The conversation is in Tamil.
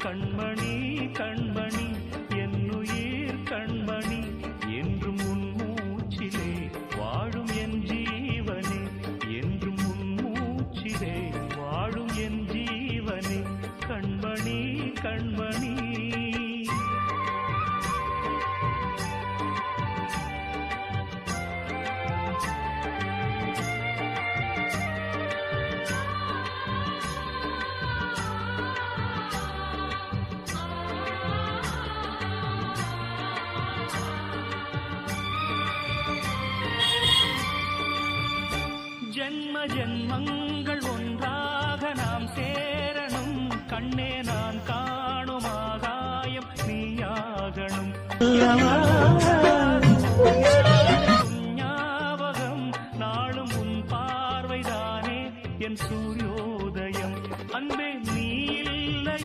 கண்மணி கண்மணி என்னுயிர் கண்மணி என்றும் உன் மூச்சிலே வாழும் என் ஜீவனே என்றும் உன் மூச்சிலே வாழும் என் ஜீவனே கண்மணி கண்மணி ஜென்ம ஜென்மங்கள் ஒன்றாக நாம் சேரணும் கண்ணே நான் காணும் ஆகாயம் நீயாகணும்